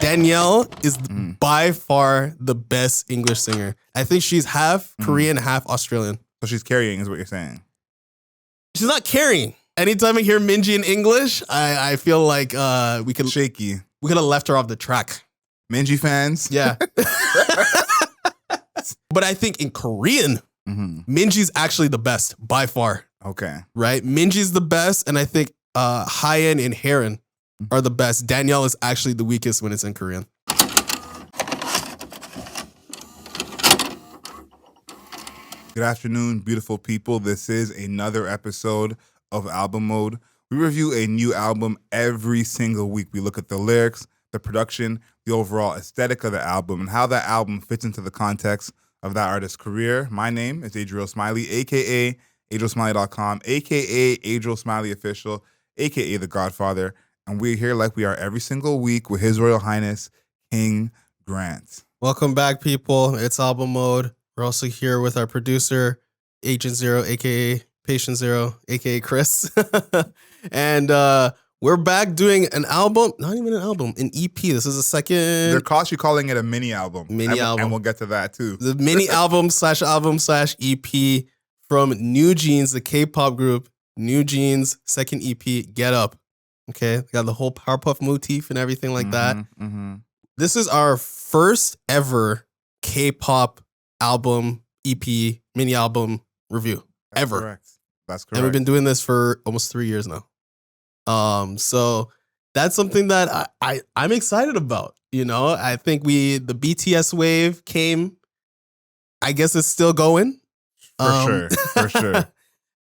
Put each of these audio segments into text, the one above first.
Danielle is by far the best English singer. I think she's half Korean, half Australian. So she's carrying, is what you're saying. She's not carrying. Anytime I hear Minji in English, I feel like we could shaky. We could have left her off the track. Minji fans, yeah. But I think in Korean, Minji's actually the best by far. Okay, right. Minji's the best, and I think Hyein and Heron are the best. Danielle is actually the weakest when it's in Korean. Good afternoon, beautiful people. This is another episode of Album Mode. We review a new album every single week. We look at the lyrics, the production, the overall aesthetic of the album, and how that album fits into the context of that artist's career. My name is Adriel Smiley, a.k.a. AdrielSmiley.com, a.k.a. Adriel Smiley Official, a.k.a. The Godfather. And we're here like we are every single week with His Royal Highness, King Grant. Welcome back, people. It's Album Mode. We're also here with our producer, Agent Zero, a.k.a. Patient Zero, a.k.a. Chris. And we're back doing an album, not even an album, an EP. This is a second. They're actually calling it a mini album. And we'll get to that too. The mini album / EP from NewJeans, the K-pop group. NewJeans, second EP, Get Up. Okay, they got the whole Powerpuff motif and everything like that. This is our first ever K-pop album, EP, mini album review. That's ever. Correct. That's correct. And we've been doing this for almost 3 years now. So that's something that I'm excited about. You know, I think the BTS wave came. I guess it's still going. For sure.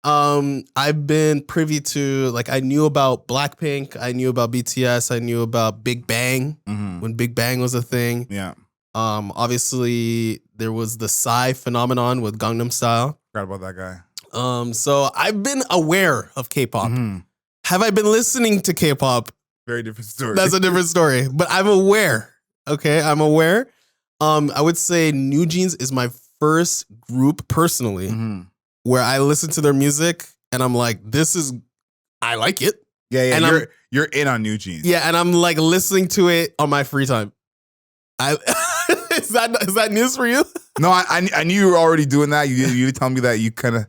I've been privy to, like, I knew about Blackpink, I knew about BTS, I knew about Big Bang when Big Bang was a thing. Yeah. Obviously there was the Psy phenomenon with Gangnam Style. Forgot about that guy. So I've been aware of K-pop. Have I been listening to K-pop? Very different story. That's a different story. But I'm aware. Okay, I'm aware. I would say NewJeans is my first group personally where I listen to their music and I'm like, I like it. Yeah. And you're in on NewJeans. Yeah, and I'm like listening to it on my free time. Is that news for you? No, I knew you were already doing that. You tell me that you kind of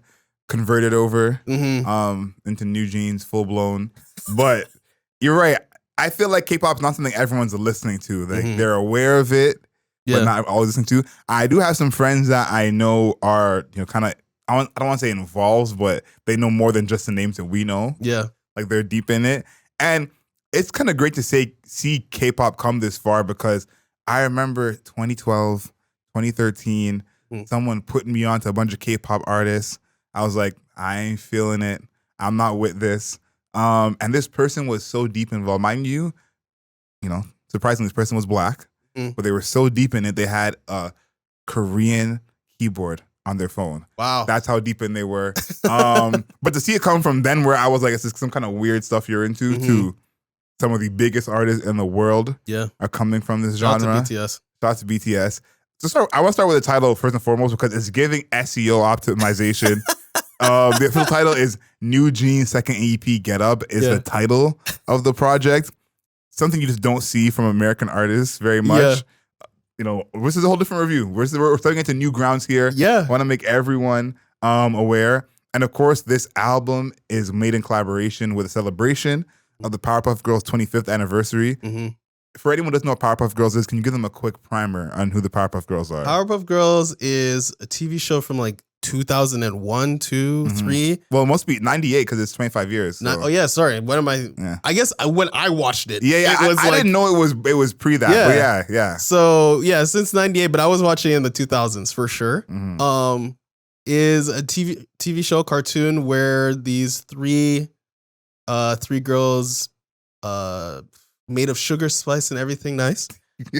converted over into NewJeans full blown. But you're right. I feel like K-pop is not something everyone's listening to. They're aware of it, but not always listening to. I do have some friends that I know are, kind of, I don't want to say involved, but they know more than just the names that we know. Yeah. Like they're deep in it. And it's kind of great to see K-pop come this far because I remember 2012, 2013, someone putting me onto a bunch of K-pop artists. I was like, I ain't feeling it. I'm not with this. And this person was so deep involved. Mind you, surprisingly, this person was black, but they were so deep in it, they had a Korean keyboard on their phone. Wow. That's how deep in they were. But to see it come from then where I was like, it's just some kind of weird stuff you're into to some of the biggest artists in the world are coming from this genre. Shout out to BTS. Shout out to BTS. I want to start with the title first and foremost because it's giving SEO optimization. The official title is NewJeans second EP Get Up is the title of the project. Something you just don't see from American artists very much. This is a whole different review. We're starting into new grounds here. Yeah. I want to make everyone aware. And of course, this album is made in collaboration with a celebration of the Powerpuff Girls 25th anniversary. For anyone who doesn't know what Powerpuff Girls is, can you give them a quick primer on who the Powerpuff Girls are? Powerpuff Girls is a TV show from like 2001, 2, 3. Well, it must be 98 because it's 25 years. So. Sorry. What am I? Yeah. I guess when I watched it. Yeah. It was I didn't know it was pre that. Yeah. But yeah. So yeah, since 98, but I was watching it in the 2000s for sure. Is a TV show cartoon where these three girls made of sugar, spice, and everything nice,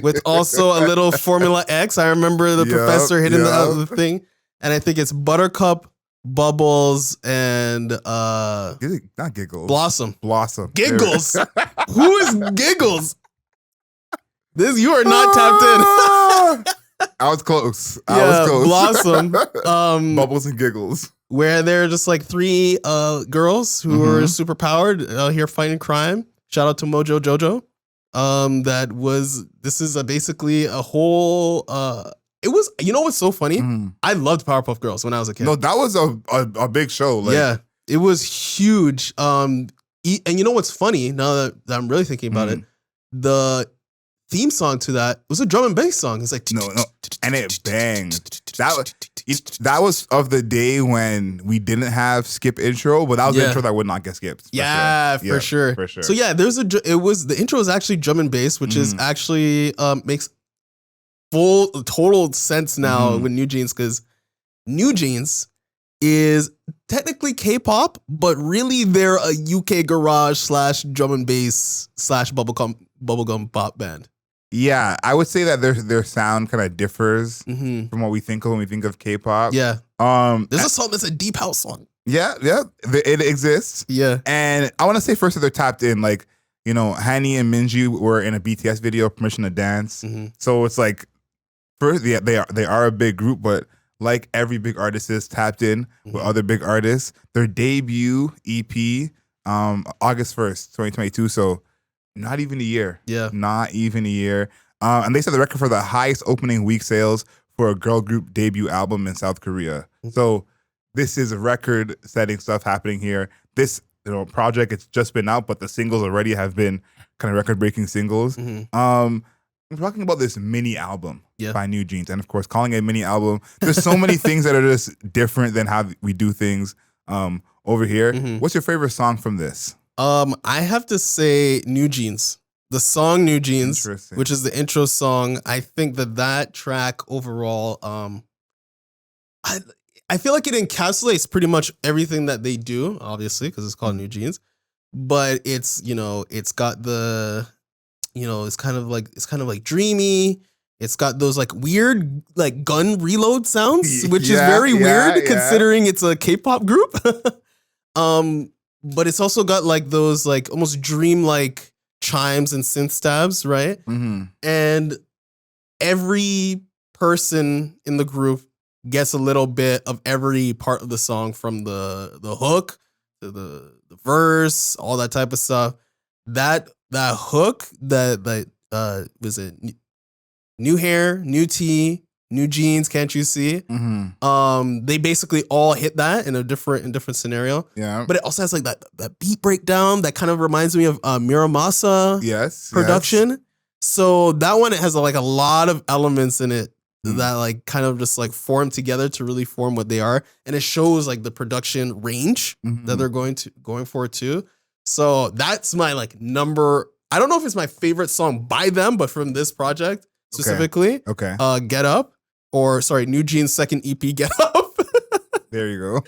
with also a little Formula X. I remember the professor hitting the thing, and I think it's Buttercup, Bubbles, and not Giggles. Blossom. Giggles. Who is Giggles? You are not tapped in. I was close. Blossom. Bubbles and Giggles. Where they're just like three girls who are super powered here fighting crime. Shout out to Mojo Jojo. This is basically a whole it was, you know what's so funny? I loved Powerpuff Girls when I was a kid. No, that was a big show. Like, yeah, it was huge. And you know what's funny now that I'm really thinking about it? The theme song to that was a drum and bass song. It's like no, and it banged. That was of the day when we didn't have skip intro, but that was the intro that would not get skipped. For sure. So yeah, the intro is actually drum and bass, which is actually makes total sense now with NewJeans, because NewJeans is technically K-pop, but really they're a UK garage / drum and bass / bubblegum pop band. Yeah, I would say that their sound kind of differs from what we think of when we think of K-pop. Yeah. There's a song that's a deep house song. Yeah, it exists. Yeah. And I want to say first that they're tapped in. Like, you know, Hani and Minji were in a BTS video, Permission to Dance. So it's like, first, they are a big group, but like every big artist is tapped in with other big artists. Their debut EP, August 1st, 2022. So not even a year. Yeah. Not even a year. And they set the record for the highest opening week sales for a girl group debut album in South Korea. So this is record-setting stuff happening here. This project, it's just been out, but the singles already have been kind of record-breaking singles. I'm talking about this mini album by NewJeans, and of course, calling it a mini album. There's so many things that are just different than how we do things over here. What's your favorite song from this? I have to say NewJeans. The song NewJeans, which is the intro song. I think that track overall, I feel like it encapsulates pretty much everything that they do, obviously, because it's called NewJeans. But it's, it's got the, it's kind of like dreamy. It's got those like weird like gun reload sounds, which is very weird considering it's a K-pop group. But it's also got like those like almost dream-like chimes and synth stabs, right? And every person in the group gets a little bit of every part of the song, from the hook to the verse, all that type of stuff. That hook that was it new hair, new tea, new jeans, can't you see? They basically all hit that in a different scenario. Yeah. But it also has like that beat breakdown that kind of reminds me of Miramasa production. Yes. So that one, it has like a lot of elements in it that like kind of just like form together to really form what they are. And it shows like the production range that they're going for too. So that's my like number. I don't know if it's my favorite song by them, but from this project specifically, Get Up, or sorry, NewJeans' second EP, Get Up. There you go.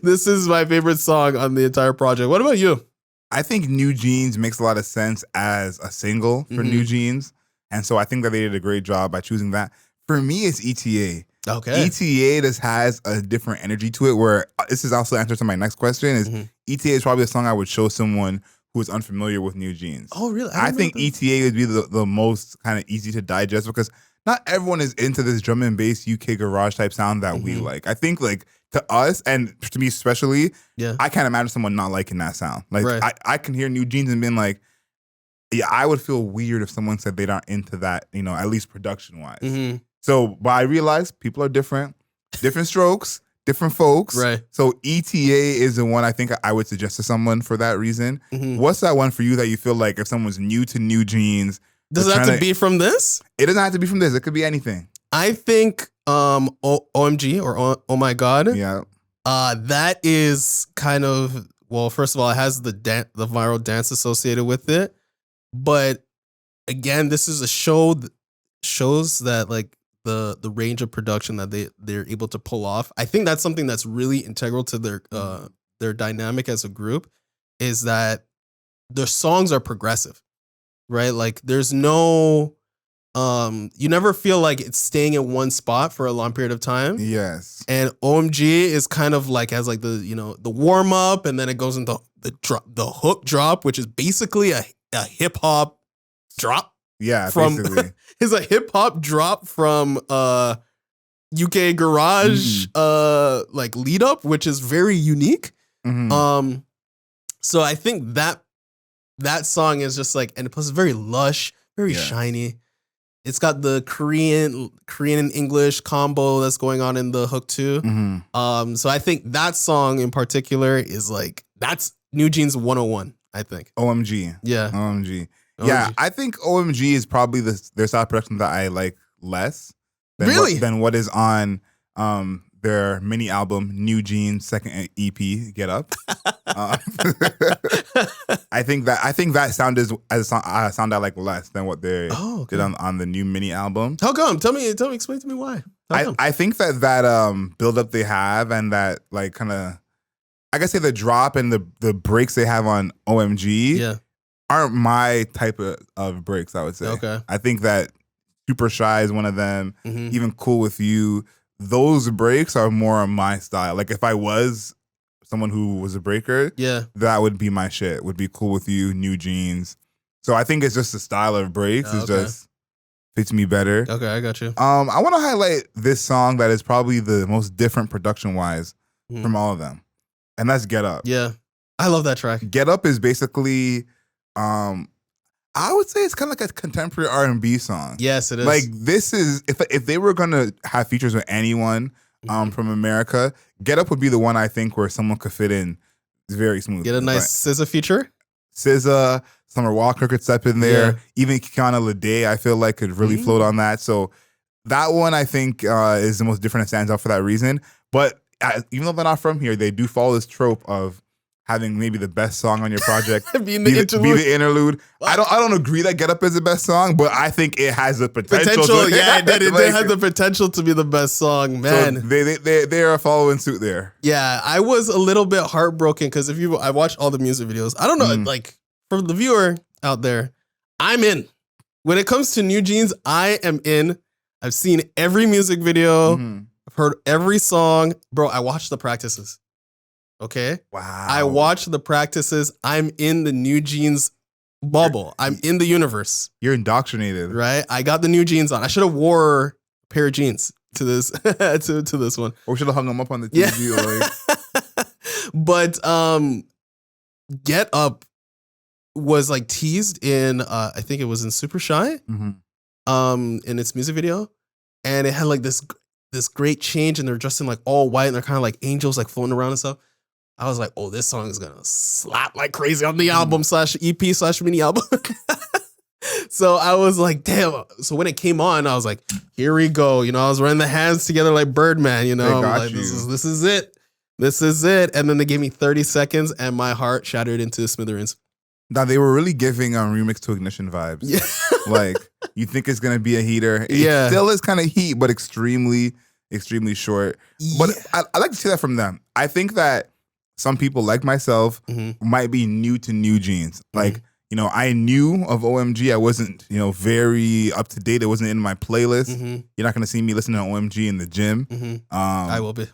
This is my favorite song on the entire project. What about you? I think NewJeans makes a lot of sense as a single for NewJeans. And so I think that they did a great job by choosing that. For me, it's ETA. Okay. ETA just has a different energy to it, where this is also the answer to my next question is ETA is probably a song I would show someone who is unfamiliar with NewJeans. Oh, really? I think ETA would be the most kind of easy to digest, because not everyone is into this drum and bass UK garage type sound that we like. I think like to us, and to me especially, I can't imagine someone not liking that sound. Like I can hear NewJeans and being like, yeah, I would feel weird if someone said they're not into that, at least production wise. So, but I realize people are different strokes, different folks. Right. So ETA is the one I think I would suggest to someone for that reason. What's that one for you that you feel like if someone's new to NewJeans? Does it have to be from this? It doesn't have to be from this. It could be anything. I think OMG or Oh My God. Yeah. That is kind of, well, first of all, it has the viral dance associated with it. But again, this is a show that shows that like the range of production that they're able to pull off. I think that's something that's really integral to their dynamic as a group, is that their songs are progressive, right? Like there's no you never feel like it's staying in one spot for a long period of time. Yes. And OMG is kind of like has like the warm up, and then it goes into the hook drop, which is basically a hip hop drop. Yeah, basically. It's a hip hop drop from UK garage like lead up, which is very unique. So I think that that song is just like, and plus it's very lush, very shiny. It's got the Korean and English combo that's going on in the hook too. Mm-hmm. So I think that song in particular is like, that's NewJeans 101, I think. OMG. Yeah. OMG. Yeah, I think OMG is probably their style of production that I like less than what is on their mini album NewJeans second EP Get Up. I think that sound I like less than what they did on the new mini album. How come? Tell me, explain to me why. I think that build up they have and that like kind of, I guess say the drop and the breaks they have on OMG aren't my type of breaks, I would say. Okay. I think that Super Shy is one of them. Even Cool With You. Those breaks are more on my style. Like if I was someone who was a breaker, that would be my shit. Would be Cool With You, NewJeans. So I think it's just the style of breaks. It just fits me better. Okay, I got you. I want to highlight this song that is probably the most different production-wise from all of them. And that's Get Up. Yeah. I love that track. Get Up is basically I would say it's kind of like a contemporary R&B song. Yes, it is. Like this is if they were gonna have features with anyone from America, Get Up would be the one I think where someone could fit in very smooth. Get a nice SZA feature. SZA, Summer Walker could step in there. Even Kiana Lede, I feel like could really float on that. So that one I think is the most different and stands out for that reason. But even though they're not from here, they do follow this trope of having maybe the best song on your project be the interlude. I don't agree that Get Up is the best song, but I think it has the potential. Yeah, it has the potential to be the best song, man. So they are following suit there. Yeah, I was a little bit heartbroken because I watched all the music videos. I don't know, like for the viewer out there, I'm in. When it comes to NewJeans, I am in. I've seen every music video. I've heard every song. Bro, I watched the practices. Okay? Wow. I watched the practices. I'm in the NewJeans bubble. I'm in the universe. You're indoctrinated. Right? I got the NewJeans on. I should have wore a pair of jeans to this to this one. Or should have hung them up on the TV. But Get Up was like teased in I think it was in Super Shy in its music video. And it had like this great change and they're dressed in like all white and they're kind of like angels like floating around and stuff. I was like, oh, this song is gonna slap like crazy on the album /EP /mini album. So I was like, damn. So when it came on, I was like, here we go. You know, I was running the hands together like Birdman, you know. Like, this is it. This is it. And then they gave me 30 seconds and my heart shattered into smithereens. Now they were really giving Remix to Ignition vibes. Yeah. Like you think it's gonna be a heater. It still is kind of heat, but extremely, extremely short. But I like to see that from them. I think that some people like myself might be new to NewJeans. Like, you know, I knew of OMG. I wasn't, you know, very up to date. It wasn't in my playlist. You're not going to see me listening to OMG in the gym. I will be.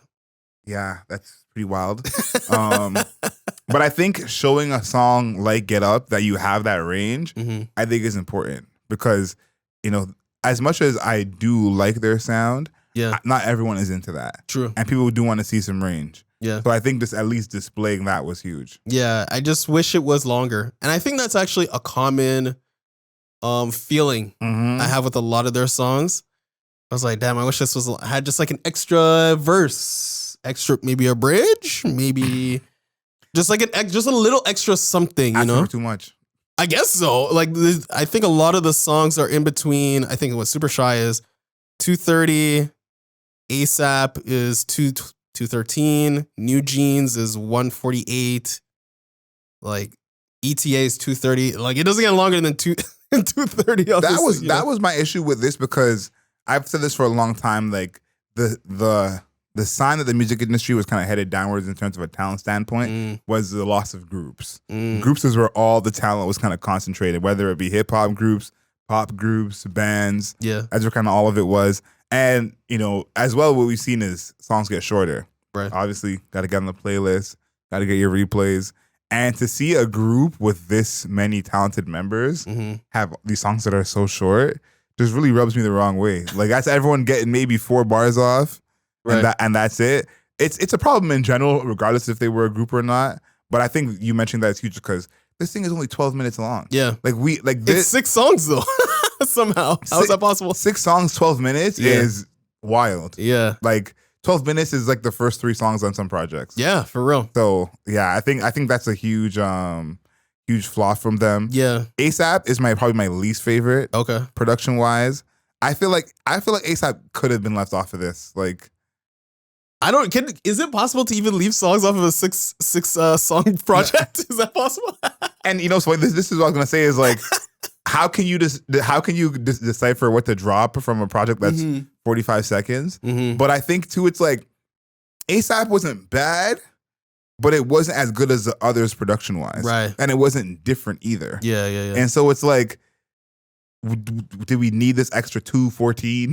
Yeah, that's pretty wild. But I think showing a song like Get Up that you have that range, I think is important because, you know, as much as I do like their sound, not everyone is into that. True. And people do want to see some range. Yeah. So I think just at least displaying that was huge. Yeah. I just wish it was longer. And I think that's actually a common feeling I have with a lot of their songs. I was like, damn, I wish this had just like an extra verse, maybe a bridge, maybe just like just a little extra something, you know? Too much. I guess so. Like, I think a lot of the songs are in between. I think what Super Shy is 230, ASAP is 213, NewJeans is 148, like ETA is 230. Like it doesn't get longer than 230. That was my issue with this because I've said this for a long time. Like the sign that the music industry was kind of headed downwards in terms of a talent standpoint was the loss of groups. Groups is where all the talent was kind of concentrated, whether it be hip hop groups, pop groups, bands. Yeah, that's where kind of all of it was. And, you know, as well, what we've seen is songs get shorter. Right. Obviously, got to get on the playlist, got to get your replays. And to see a group with this many talented members have these songs that are so short just really rubs me the wrong way. Like, that's everyone getting maybe 4 bars off, and that's it. It's a problem in general, regardless if they were a group or not. But I think you mentioned that it's huge because this thing is only 12 minutes long. Yeah. This. It's 6 songs though. Somehow. How is that possible? 6 songs, 12 minutes is wild. Yeah. 12 minutes is the first 3 songs on some projects. Yeah, for real. So yeah, I think that's a huge flaw from them. Yeah. ASAP is probably my least favorite. Okay. Production wise. I feel like ASAP could have been left off of this. Is it possible to even leave songs off of a six song project? Is that possible? And so this is what I was gonna say is how can you decipher what to drop from a project that's 45 seconds? Mm-hmm. But I think too, it's ASAP wasn't bad, but it wasn't as good as the others production wise, right? And it wasn't different either. Yeah. And so it's do we need this extra 2:14? You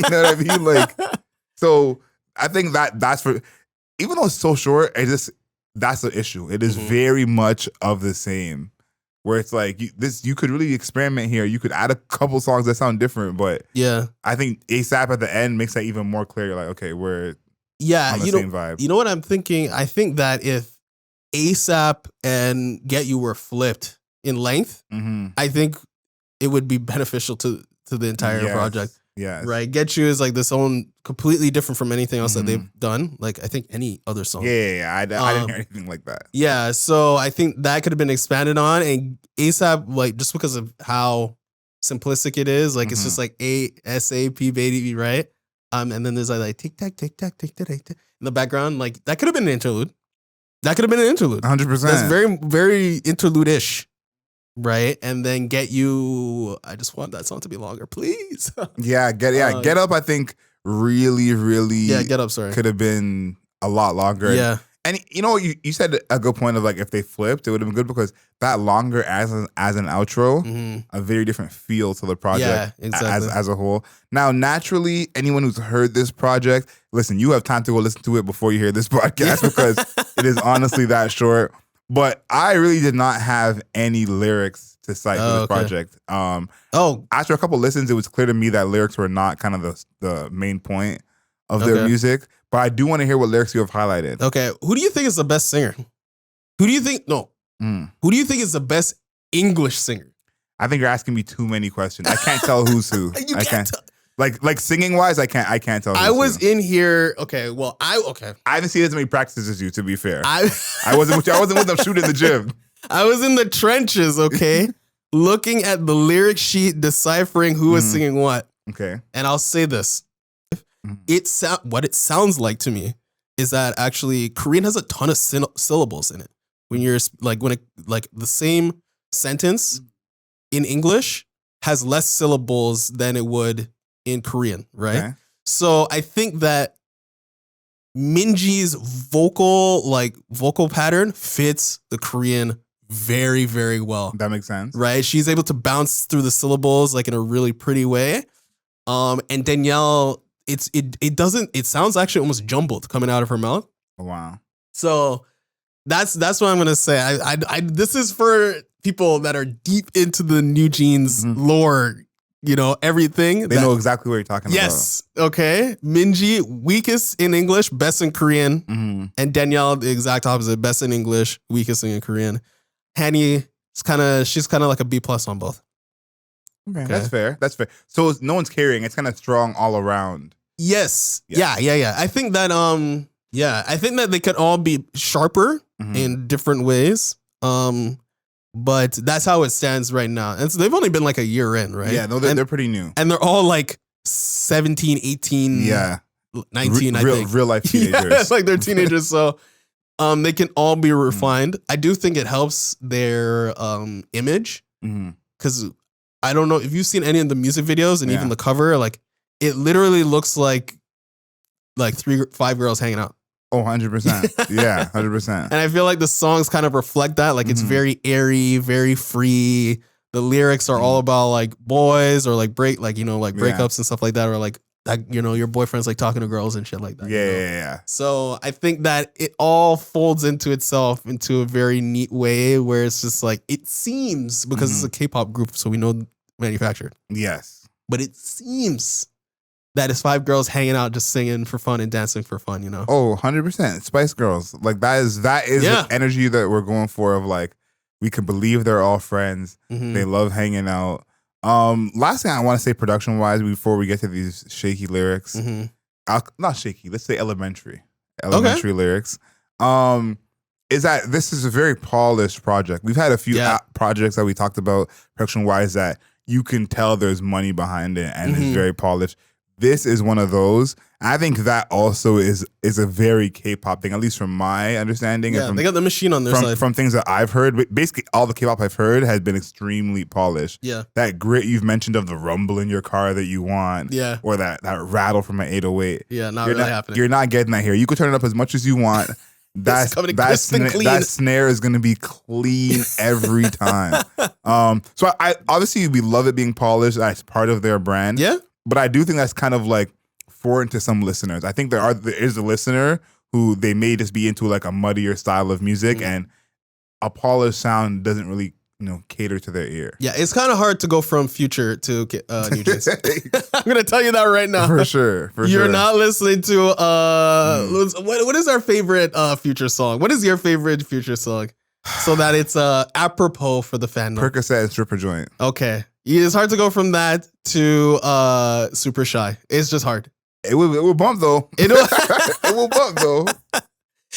know what I mean? So I think that's for, even though it's so short, that's the issue. It is very much of the same. Where it's you could really experiment here. You could add a couple songs that sound different, but I think ASAP at the end makes that even more clear. You're okay, we're on the same vibe. You know what I'm thinking? I think that if ASAP and Get You were flipped in length, I think it would be beneficial to the entire project. Yeah. Right. Get You is this own completely different from anything else that they've done. I think any other song. Yeah. I didn't hear anything like that. Yeah. So I think that could have been expanded on, and ASAP, just because of how simplistic it is, it's just ASAP baby, right? And then there's tick tack, tick tack, tick tack, tick tack in the background. That could have been an interlude. 100%. That's very, very interlude-ish. Right, and then Get You. I just want that song to be longer, please. Get Up. I think really. Get Up. Sorry, could have been a lot longer. Yeah, and you said a good point of if they flipped, it would have been good because that longer as an outro, a very different feel to the project. Yeah, exactly. as a whole. Now, naturally, anyone who's heard this project, listen, you have time to go listen to it before you hear this podcast because it is honestly that short. But I really did not have any lyrics to cite for this project. After a couple listens, it was clear to me that lyrics were not kind of the main point of their music. But I do want to hear what lyrics you have highlighted. Okay, who do you think is the best singer? Who do you think is the best English singer? I think you're asking me too many questions. I can't tell who's who. I can't. Singing wise, I can't tell. I was in here. I haven't seen as many practices as you. To be fair, I wasn't with you. I wasn't with them shooting in the gym. I was in the trenches. Okay, looking at the lyric sheet, deciphering who was singing what. Okay, and I'll say this: what it sounds like to me is that actually Korean has a ton of syllables in it. When you're the same sentence in English has less syllables than it would in Korean, right? Okay. So I think that Minji's vocal pattern fits the Korean very, very well. That makes sense. Right? She's able to bounce through the syllables in a really pretty way. And Danielle, it sounds actually almost jumbled coming out of her mouth. Oh, wow. So that's what I'm gonna say. I this is for people that are deep into the NewJeans lore. Everything. They know exactly what you're talking about. Yes. Okay. Minji, weakest in English, best in Korean. And Danielle, the exact opposite, best in English, weakest in Korean. Hanny, she's kind of like a B+ on both. Okay. That's fair. So no one's carrying. It's kind of strong all around. Yes. Yeah. I think that they could all be sharper in different ways. But that's how it stands right now. And so they've only been a year in, right? Yeah, no, they're pretty new. And they're all 17, 18, 19, I think. Real life teenagers. Yeah, they're teenagers. So they can all be refined. I do think it helps their image. Because I don't know if you've seen any of the music videos and even the cover, it literally looks like 5 girls hanging out. Oh, 100%. Yeah, 100%. And I feel like the songs kind of reflect that. It's very airy, very free. The lyrics are all about boys or breakups and stuff like that, or your boyfriend's talking to girls and shit like that. Yeah. So I think that it all folds into itself into a very neat way where it's just it seems, because it's a K-pop group, so we know manufactured. Yes. But it seems that is 5 girls hanging out just singing for fun and dancing for fun, Oh, 100%. Spice Girls. That is the energy that we're going for of We can believe they're all friends. They love hanging out. Last thing I want to say production wise before we get to these shaky lyrics, not shaky, let's say elementary lyrics. Is that this is a very polished project. We've had a few projects that we talked about production wise that you can tell there's money behind it and it's very polished. This is one of those. I think that also is a very K-pop thing, at least from my understanding. Yeah, they got the machine on their side. From things that I've heard, basically all the K-pop I've heard has been extremely polished. Yeah. That grit you've mentioned of the rumble in your car that you want. Yeah. Or that rattle from an 808. Yeah, not really happening. You're not getting that here. You could turn it up as much as you want. That snare is going to be clean every time. So I obviously we love it being polished. That's part of their brand. Yeah. But I do think that's kind of like foreign to some listeners. I think there is a listener who they may just be into like a muddier style of music and a polished sound doesn't really, cater to their ear. Yeah, it's kind of hard to go from Future to NewJeans. I'm going to tell you that right now. For sure. You're not listening to, what is our favorite Future song? What is your favorite Future song? So that it's apropos for the fandom. Percocet and Stripper Joint. Okay. It's hard to go from that to Super Shy. It's just hard. It will bump though. It will bump though.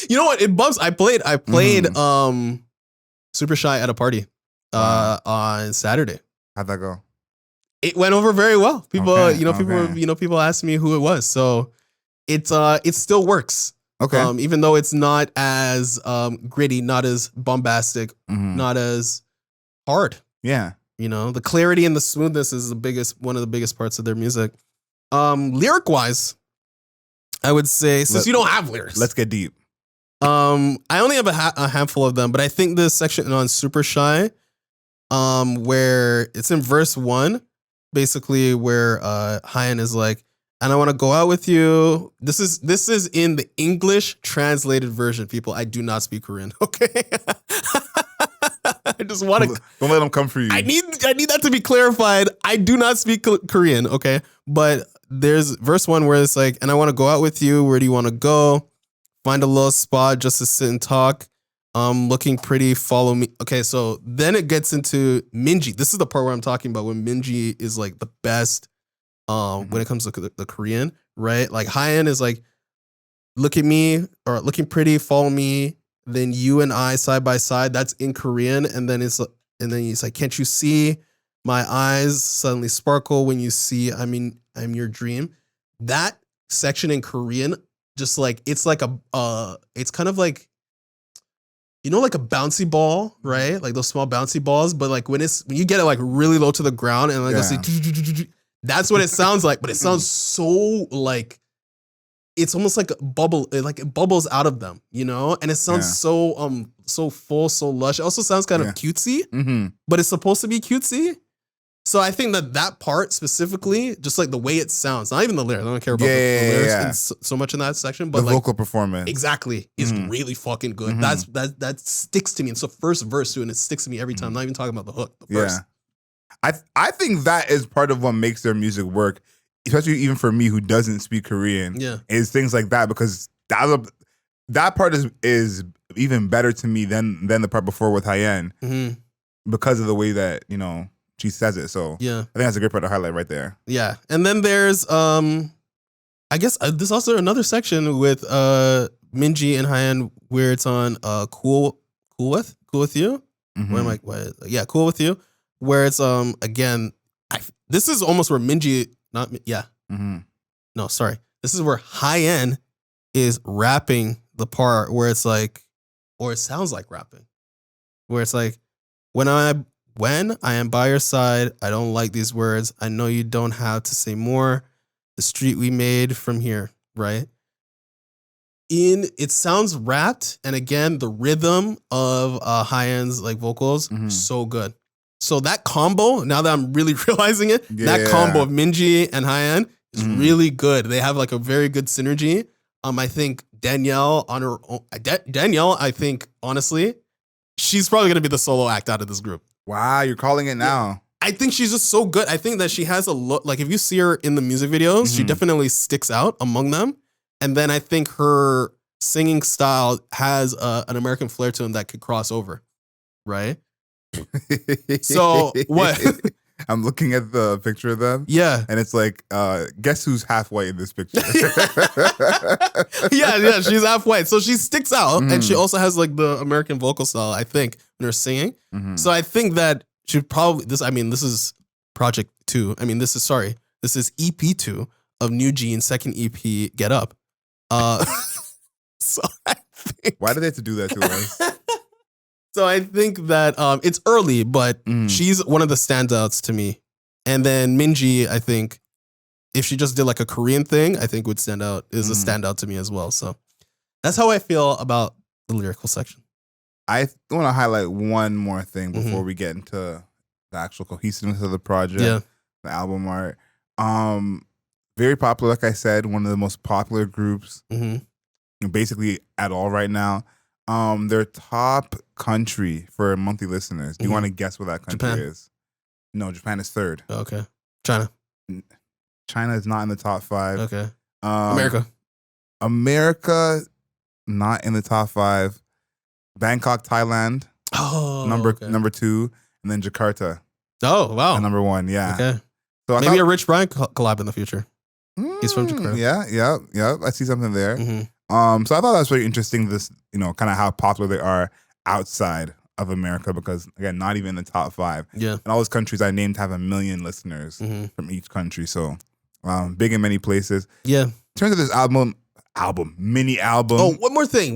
You know what? It bumps. I played Super Shy at a party on Saturday. How'd that go? It went over very well. People, people asked me who it was. So it still works. Okay. Even though it's not as gritty, not as bombastic, not as hard. Yeah. The clarity and the smoothness is one of the biggest parts of their music. Lyric wise, I would say, since you don't have lyrics, let's get deep. I only have a handful of them, but I think this section on Super Shy, where it's in verse 1, basically where Hyan is like, and I want to go out with you. This is in the English translated version, people. I do not speak Korean. Okay. I just want to. Don't let them come for you. I need that to be clarified. I do not speak Korean. Okay. But there's verse 1 where it's like, and I want to go out with you. Where do you want to go? Find a little spot just to sit and talk. Looking pretty. Follow me. Okay. So then it gets into Minji. This is the part where I'm talking about when Minji is like the best. When it comes to the Korean, right? Like Hyan is like, look at me, or looking pretty, follow me. Then you and I side by side. That's in Korean, and then he's like, can't you see my eyes suddenly sparkle when you see I'm your dream. That section in Korean, just like it's like it's kind of like, like a bouncy ball, right? Like those small bouncy balls, but like when you get it like really low to the ground and like that's what it sounds like, but it sounds so like it's almost like a bubble, like it bubbles out of them, and it sounds so full, so lush. It also sounds kind of cutesy, but it's supposed to be cutesy. So I think that part specifically, just like the way it sounds, not even the lyrics. I don't care about the lyrics so much in that section, but the vocal performance exactly is really fucking good. That sticks to me. It's the first verse too, and it sticks to me every time. I'm not even talking about the hook. The verse. I think that is part of what makes their music work, especially even for me who doesn't speak Korean. Yeah, is things like that, because that part is even better to me than the part before with Hyan, because of the way that she says it. So yeah, I think that's a great part to highlight right there. Yeah, and then there's I guess there's also another section with Minji and Hyan where it's on cool with you. Where I'm like, what? Yeah, cool with you. Where it's again, this is almost where Minji no, sorry, this is where Hyan is rapping the part where it's like, or it sounds like rapping, where it's like, when I am by your side, I don't like these words. I know you don't have to say more. The street we made from here, right? It sounds rapped, and again, the rhythm of Hyan's like vocals, so good. So that combo, now that I'm really realizing it, that combo of Minji and Hyan is really good. They have like a very good synergy. I think Danielle on her own, I think honestly, she's probably gonna be the solo act out of this group. Wow, you're calling it now. Yeah. I think she's just so good. I think that she has a look, like if you see her in the music videos, she definitely sticks out among them. And then I think her singing style has an American flair to him that could cross over, right? So what? I'm looking at the picture of them. Yeah. And it's like, guess who's half white in this picture? yeah, she's half white. So she sticks out, and she also has like the American vocal style, I think, when her singing. So I think that she probably, this is project 2. This is EP 2 of NewJeans' second EP, Get Up. So I think. Why did they have to do that to us? So I think that it's early, but she's one of the standouts to me. And then Minji, I think, if she just did like a Korean thing, I think would stand out, is a standout to me as well. So that's how I feel about the lyrical section. I want to highlight one more thing before we get into the actual cohesiveness of the project, the album art. Very popular, like I said, one of the most popular groups basically at all right now. Their top country for monthly listeners. Do you want to guess what that country is? No, Japan is 3rd. Okay. China. China is not in the top 5. Okay. America. America, not in the top 5. Bangkok, Thailand. Oh, number 2, and then Jakarta. Oh, wow. Number 1, yeah. Okay. So maybe a Rich Brian collab in the future. He's from Jakarta. Yeah. I see something there. So I thought that was very interesting. This, kind of how popular they are outside of America, because again, not even in the top 5. Yeah. And all those countries I named have 1 million listeners from each country. So big in many places. Yeah. In terms of this mini album. Oh, one more thing.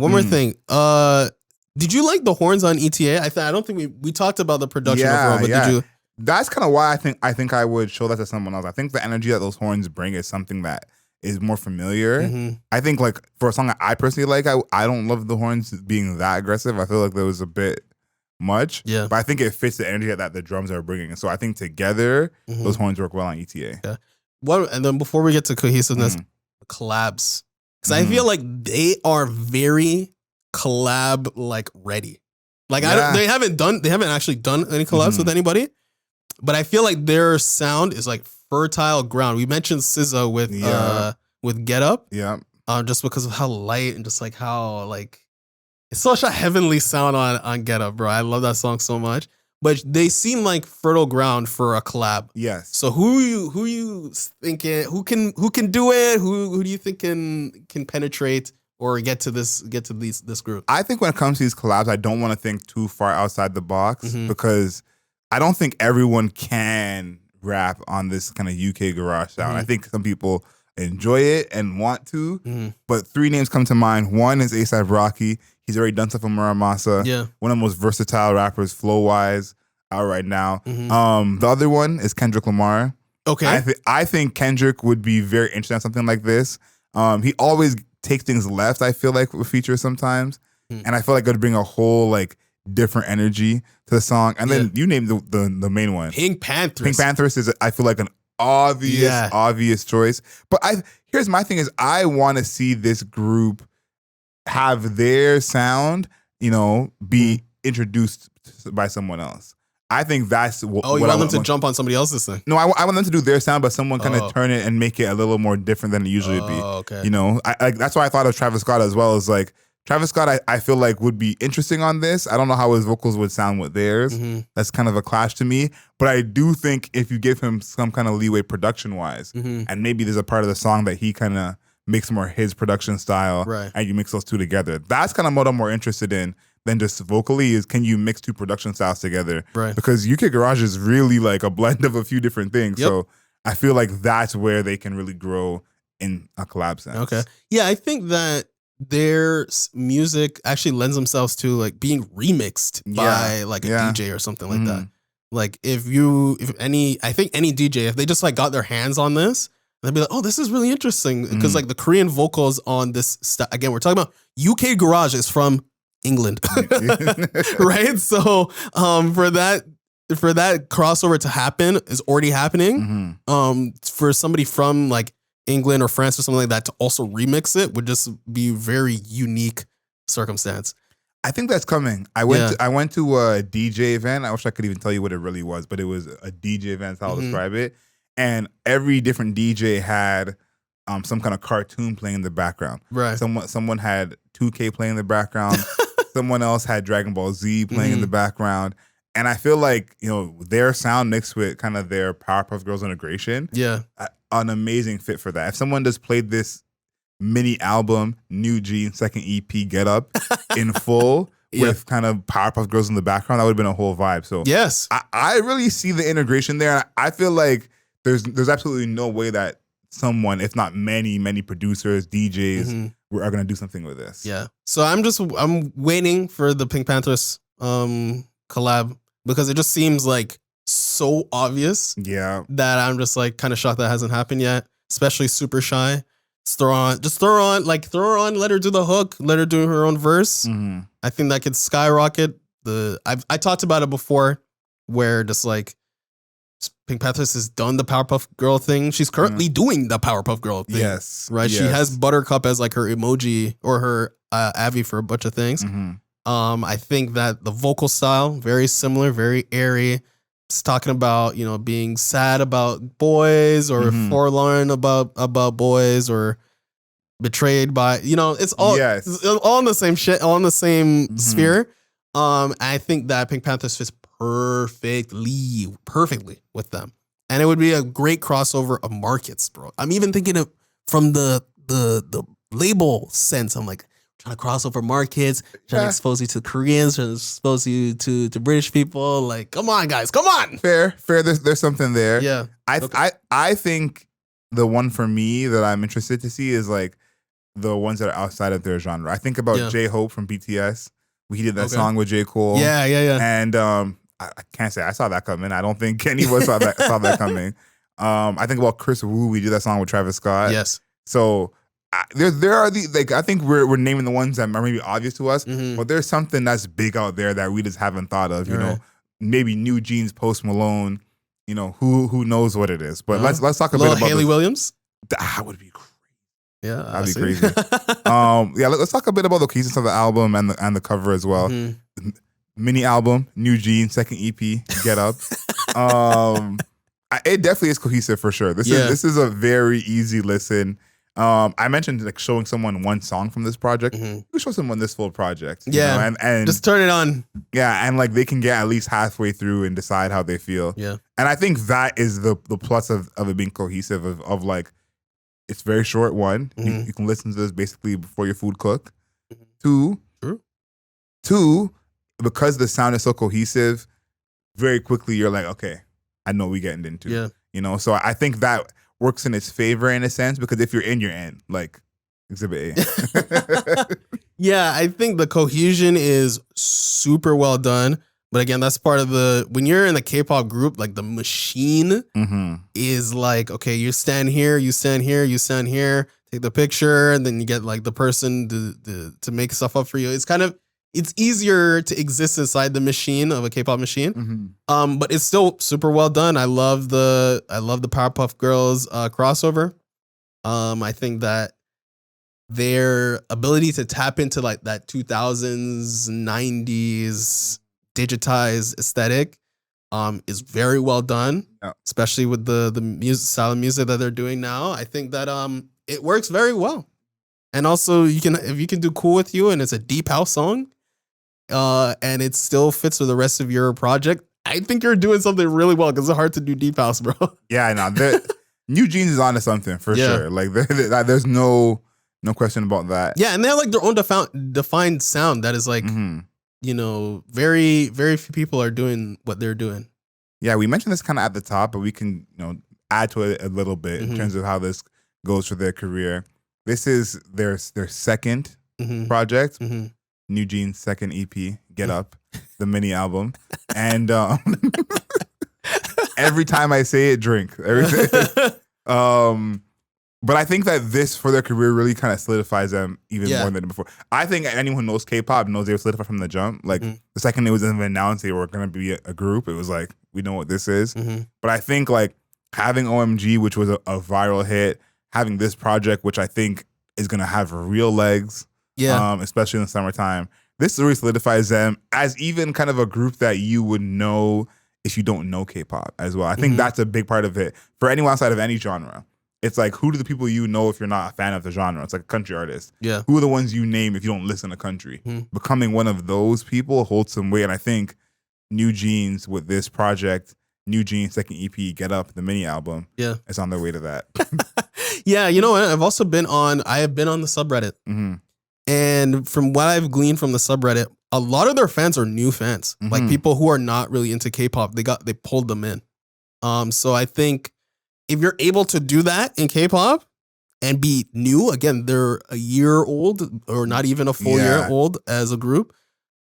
Did you like the horns on ETA? I don't think we talked about the production overall, but did you? That's kind of why I think I would show that to someone else. I think the energy that those horns bring is something that is more familiar. I think like for a song that I personally like, I don't love the horns being that aggressive. I feel like there was a bit much. Yeah. But I think it fits the energy that the drums are bringing. So I think together those horns work well on ETA. Yeah. And then before we get to cohesiveness, collabs. Because I feel like they are very collab like ready. Like they haven't actually done any collabs with anybody, but I feel like their sound is like fertile ground. We mentioned SZA with Get Up, just because of how light and just like how like it's such a heavenly sound on Get Up, bro. I love that song so much. But they seem like fertile ground for a collab. Yes. So who you thinking who can do it? Who do you think can penetrate or get to this group? I think when it comes to these collabs, I don't want to think too far outside the box because I don't think everyone can rap on this kind of UK garage sound. I think some people enjoy it and want to, but 3 names come to mind. One is A$AP Rocky. He's already done stuff with Muramasa. Yeah. One of the most versatile rappers flow-wise out right now. The other one is Kendrick Lamar. Okay. I think Kendrick would be very interested in something like this. He always takes things left, I feel like, with features sometimes. And I feel like it would bring a whole like different energy to the song. And then you named the main one. PinkPantheress. PinkPantheress is, I feel like, an obvious choice. But here's my thing is I want to see this group have their sound, be introduced by someone else. I think that's what you want them to jump on somebody else's thing? No, I want them to do their sound, but someone kind of turn it and make it a little more different than it usually would be. Okay. That's why I thought of Travis Scott as well. Is like Travis Scott, I feel like would be interesting on this. I don't know how his vocals would sound with theirs. That's kind of a clash to me. But I do think if you give him some kind of leeway production-wise, and maybe there's a part of the song that he kind of makes more his production style, and you mix those two together. That's kind of what I'm more interested in than just vocally is can you mix 2 production styles together? Right. Because UK Garage is really like a blend of a few different things. So I feel like that's where they can really grow in a collab sense. Okay. Yeah, I think that their music actually lends themselves to like being remixed by like a DJ or something like that. Like I think any DJ, if they just like got their hands on this, they'd be like, oh, this is really interesting. Because like the Korean vocals on this again, we're talking about UK Garage is from England. Right? So for that crossover to happen is already happening. For somebody from like England or France or something like that to also remix it would just be very unique circumstance. I think that's coming. I went to a DJ event. I wish I could even tell you what it really was, but it was a DJ event, how I'll describe it. And every different DJ had some kind of cartoon playing in the background. Right. Someone had 2K playing in the background. Someone else had Dragon Ball Z playing in the background. And I feel like, their sound mixed with kind of their Powerpuff Girls integration, an amazing fit for that. If someone just played this mini album, NewJeans second EP, Get Up, in full with kind of Powerpuff Girls in the background, that would have been a whole vibe. So yes, I really see the integration there. I feel like there's absolutely no way that someone, if not many producers, DJs, are gonna do something with this. Yeah. So I'm waiting for the PinkPantheress collab, because it just seems like so obvious. Yeah. That I'm just like kind of shocked that hasn't happened yet. Especially Super Shy. Throw her on, let her do the hook, let her do her own verse. I think that could skyrocket I talked about it before, where just like PinkPantheress has done the Powerpuff Girl thing. She's currently doing the Powerpuff Girl thing. Yes. Right. Yes. She has Buttercup as like her emoji or her Avi for a bunch of things. I think that the vocal style, very similar, very airy. It's talking about, being sad about boys, or forlorn about boys, or betrayed by, it's all, it's all in the same shit, all in the same sphere. I think that PinkPantheress fits perfectly with them. And it would be a great crossover of markets, bro. I'm even thinking of from the label sense. I'm like, trying to cross over markets, trying to expose you to Koreans, trying to expose you to British people. Like, come on, guys, come on. Fair. There's something there. Yeah. I think the one for me that I'm interested to see is like the ones that are outside of their genre. I think about J-Hope from BTS. He did that song with J. Cole. Yeah. And I can't say I saw that coming. I don't think any of us saw that coming. I think about Chris Wu. We did that song with Travis Scott. Yes. So there are the, like, I think we're naming the ones that are maybe obvious to us, but there's something that's big out there that we just haven't thought of. You know, maybe NewJeans, Post Malone. Who knows what it is? But let's talk a bit about Haley Williams. That would be crazy. Yeah, that'd be crazy. Let's talk a bit about the cohesiveness of the album and the cover as well. Mini album, NewJeans, second EP, Get Up. It definitely is cohesive for sure. This is a very easy listen. I mentioned like showing someone one song from this project. You show someone this full project. And just turn it on. Yeah, and like they can get at least halfway through and decide how they feel. Yeah, and I think that is the plus of it being cohesive. Of like, it's very short. One, you can listen to this basically before your food cook. Two, because the sound is so cohesive, very quickly you're like, okay, I know what we're getting into. Yeah, so I think that works in its favor in a sense, because if you're in, you're in, like Exhibit A. Yeah, I think the cohesion is super well done. But again, that's part of when you're in a K-pop group, like the machine is like, okay, you stand here, you stand here, you stand here, take the picture, and then you get like the person to make stuff up for you. It's easier to exist inside the machine of a K-pop machine. But it's still super well done. I love the Powerpuff Girls crossover. I think that their ability to tap into like that 2000s, 90s digitized aesthetic is very well done, especially with the music style of music that they're doing now. I think that it works very well. And also, if you can do Cool With You and it's a deep house song, and it still fits with the rest of your project, I think you're doing something really well, because it's hard to do deep house, bro. Yeah, I know. NewJeans is onto something for sure. Like there's no question about that. Yeah, and they have like their own defined sound that is like, very, very few people are doing what they're doing. Yeah, we mentioned this kind of at the top, but we can add to it a little bit in terms of how this goes for their career. This is their second project. NewJeans second EP, Get Up, the mini album. And every time I say it, drink. But I think that this, for their career, really kind of solidifies them even more than before. I think anyone who knows K-pop knows they were solidified from the jump. Like, the second it was even announced they were going to be a group, it was like, we know what this is. But I think, like, having OMG, which was a viral hit, having this project, which I think is going to have real legs, especially in the summertime, this really solidifies them as even kind of a group that you would know if you don't know K-pop as well. I think that's a big part of it. For anyone outside of any genre, it's like, who do the people you know if you're not a fan of the genre? It's like a country artist. Yeah. Who are the ones you name if you don't listen to country? Becoming one of those people holds some weight. And I think NewJeans with this project, NewJeans second EP, Get Up, the mini album. Yeah. It's on their way to that. Yeah, you know what? I have been on the subreddit. Mm-hmm. And from what I've gleaned from the subreddit, a lot of their fans are new fans. Mm-hmm. Like people who are not really into K-pop, they pulled them in. So I think if you're able to do that in K-pop and be new, again, they're a year old or not even a full year old as a group.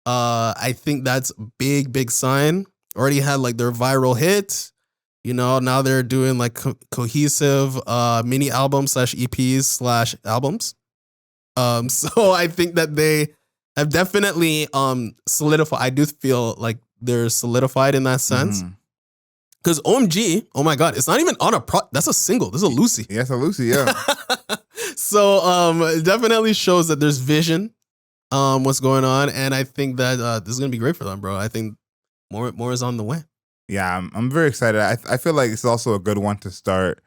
I think that's a big sign. Already had like their viral hit. You know, now they're doing like cohesive mini albums / EPs / albums. So I think that they have definitely solidified. I do feel like they're solidified in that sense. Because OMG, oh my God, it's not even on that's a single. This is a Lucy. Yeah, it's a Lucy, yeah. So it definitely shows that there's vision, what's going on. And I think that this is going to be great for them, bro. I think more is on the way. Yeah, I'm very excited. I feel like it's also a good one to start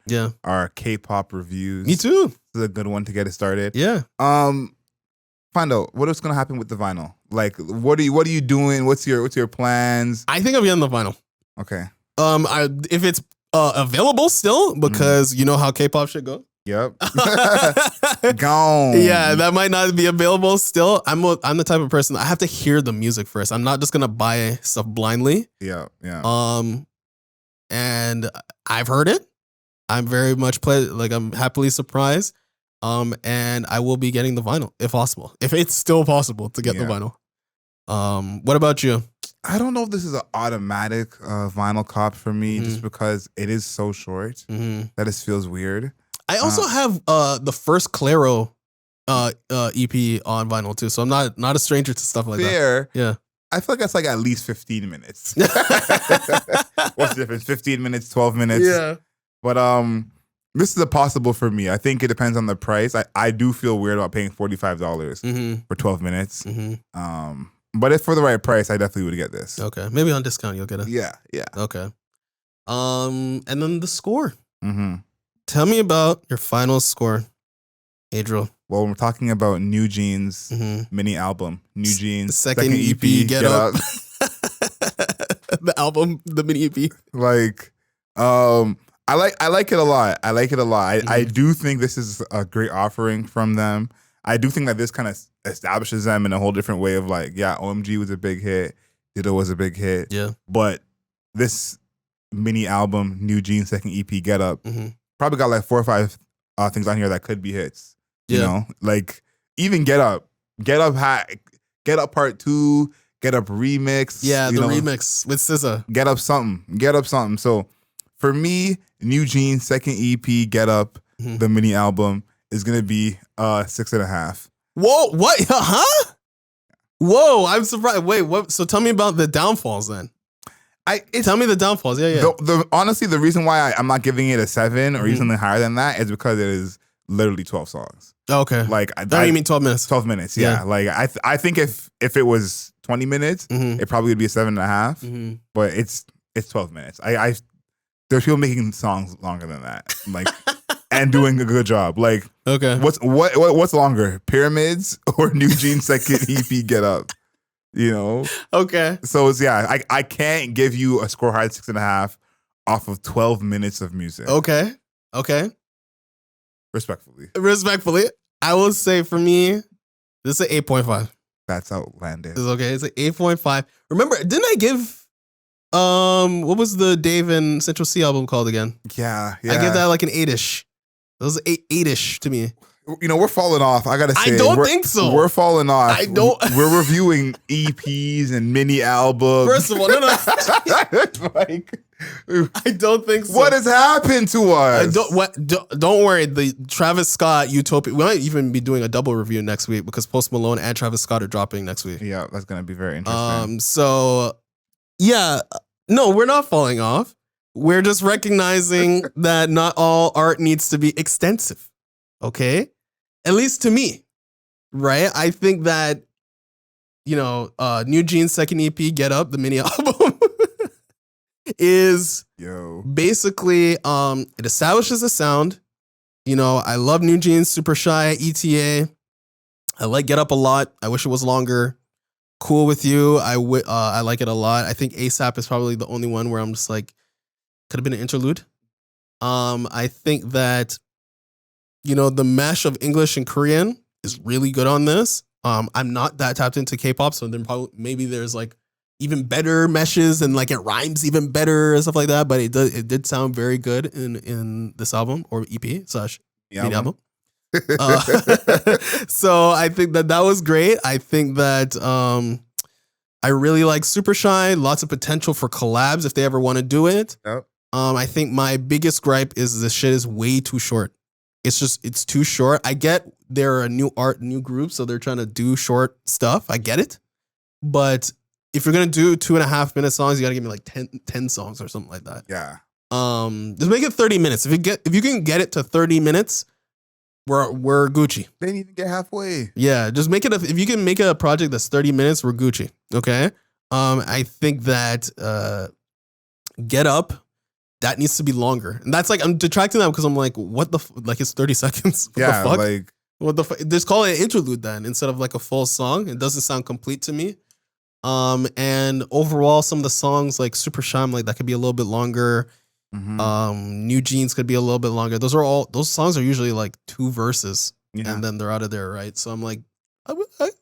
our K-pop reviews. Me too. This is a good one to get it started. Yeah. Find out what is going to happen with the vinyl. Like, what are you doing? What's your plans? I think I'm getting the vinyl. Okay. If it's available still, because you know how K-pop should go. Yep. Gone. Yeah, that might not be available still. I'm the type of person, I have to hear the music first. I'm not just gonna buy stuff blindly. Yeah. And I've heard it. I'm very much I'm happily surprised. And I will be getting the vinyl if possible. If it's still possible to get the vinyl. What about you? I don't know if this is an automatic vinyl cop for me, just because it is so short that it feels weird. I also have the first Claro EP on vinyl too, so I'm not a stranger to stuff like that. Yeah, I feel like that's like at least 15 minutes. What's the difference? 15 minutes, 12 minutes. Yeah, but this is a possible for me. I think it depends on the price. I do feel weird about paying $45 for 12 minutes. But if for the right price, I definitely would get this. Okay, maybe on discount you'll get it. Yeah. Okay. And then the score. Tell me about your final score, Adriel. Well, we're talking about NewJeans mini album, NewJeans second EP, Get Up. The album, the mini EP. Like, I like it a lot. I do think this is a great offering from them. I do think that this kind of establishes them in a whole different way of like, yeah, OMG was a big hit, Ditto was a big hit. Yeah. But this mini album, NewJeans second EP, Get Up, probably got like 4 or 5 things on here that could be hits. You know, like even Get Up Part 2, Get Up Remix. Yeah, the remix with SZA. Get Up something. So for me, NewJeans second EP, Get Up, the mini album is gonna be 6.5. Whoa, what? Huh? Whoa, I'm surprised. Wait, what? So tell me about the downfalls then. Tell me the downfalls. Yeah. Honestly, the reason why I'm not giving it a 7 or even something higher than that is because it is literally 12 songs. Okay. Like, you mean 12 minutes? 12 minutes, yeah. Like, I think if it was 20 minutes, it probably would be a 7.5. But it's 12 minutes. There's people making songs longer than that, like, and doing a good job. Like, okay, what's longer, Pyramids or NewJeans second EP, Get Up? You know? Okay. So it's I can't give you a score higher than 6.5 off of 12 minutes of music. Okay. Respectfully, I will say for me, this is an 8.5. That's outlandish. It's okay. It's an 8.5. Remember, didn't I give what was the Dave and Central C album called again? Yeah. I gave that like an 8-ish. It was 8-ish to me. You know, we're falling off. I gotta say, I don't think so. We're falling off. I don't. We're reviewing EPs and mini albums. First of all, no. Like, I don't think so. What has happened to us? Don't worry. The Travis Scott Utopia. We might even be doing a double review next week because Post Malone and Travis Scott are dropping next week. Yeah, that's gonna be very interesting. So yeah, no, we're not falling off. We're just recognizing that not all art needs to be extensive. Okay. At least to me, right? I think that, NewJeans second EP, Get Up, the mini album, is basically, it establishes a sound. You know, I love NewJeans, Super Shy, ETA. I like Get Up a lot. I wish it was longer. cool with you. I like it a lot. I think ASAP is probably the only one where I'm just like, could have been an interlude. I think that, the mesh of English and Korean is really good on this. I'm not that tapped into K-pop, so then maybe there's like even better meshes and like it rhymes even better and stuff like that. But it did sound very good in this album or EP / mini album. So I think that was great. I think that I really like Super Shy. Lots of potential for collabs if they ever want to do it. Yep. I think my biggest gripe is this shit is way too short. It's too short. I get they're a new group, so they're trying to do short stuff. I get it. But if you're going to do 2.5 minute songs, you got to give me like 10 songs or something like that. Yeah. Just make it 30 minutes. If you can get it to 30 minutes, we're Gucci. They didn't even get halfway. Yeah, just make it if you can make a project that's 30 minutes, we're Gucci. Okay? I think that Get Up, that needs to be longer. And that's like, I'm detracting that because I'm like, what the like it's 30 seconds. What the fuck? Like what the fuck? Just call it an interlude then instead of like a full song. It doesn't sound complete to me. And overall, some of the songs like Super Shine, like that could be a little bit longer. NewJeans could be a little bit longer. Those songs are usually like 2 verses and then they're out of there, right? So I'm like,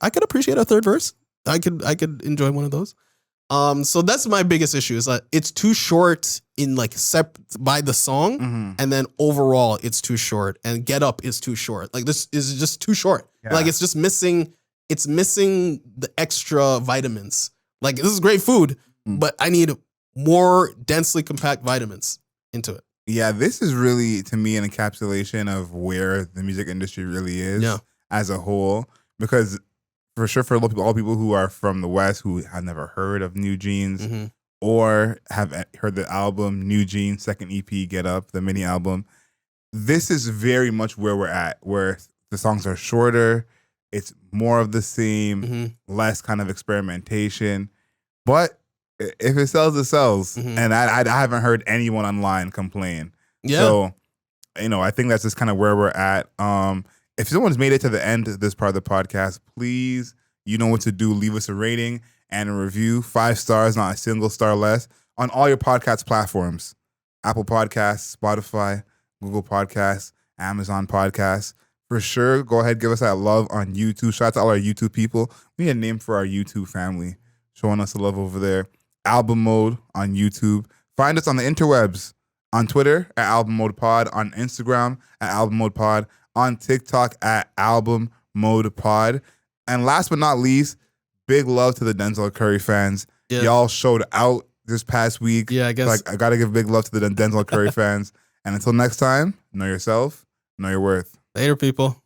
I could appreciate a third verse. I could enjoy one of those. So that's my biggest issue is that it's too short in like by the song, and then overall it's too short, and Get Up is too short. Like this is just too short. Yeah. Like it's just missing. It's missing the extra vitamins. Like this is great food, but I need more densely compact vitamins into it. Yeah, this is really to me an encapsulation of where the music industry really is as a whole, because. For sure, for all people who are from the West who have never heard of NewJeans or have heard the album NewJeans, second EP, Get Up, the mini album, this is very much where we're at, where the songs are shorter, it's more of the same, less kind of experimentation. But if it sells, it sells. And I haven't heard anyone online complain. Yeah. So, I think that's just kind of where we're at. If someone's made it to the end of this part of the podcast, please, you know what to do. Leave us a rating and a review. 5 stars, not a single star less, on all your podcast platforms. Apple Podcasts, Spotify, Google Podcasts, Amazon Podcasts. For sure, go ahead, give us that love on YouTube. Shout out to all our YouTube people. We need a name for our YouTube family, showing us the love over there. Album Mode on YouTube. Find us on the interwebs, on Twitter at Album Mode Pod, on Instagram at Album Mode Pod, on TikTok at Album Mode Pod. And last but not least, big love to the Denzel Curry fans. Yeah. Y'all showed out this past week. Yeah, I guess. Like, I got to give big love to the Denzel Curry fans. And until next time, know yourself, know your worth. Later, people.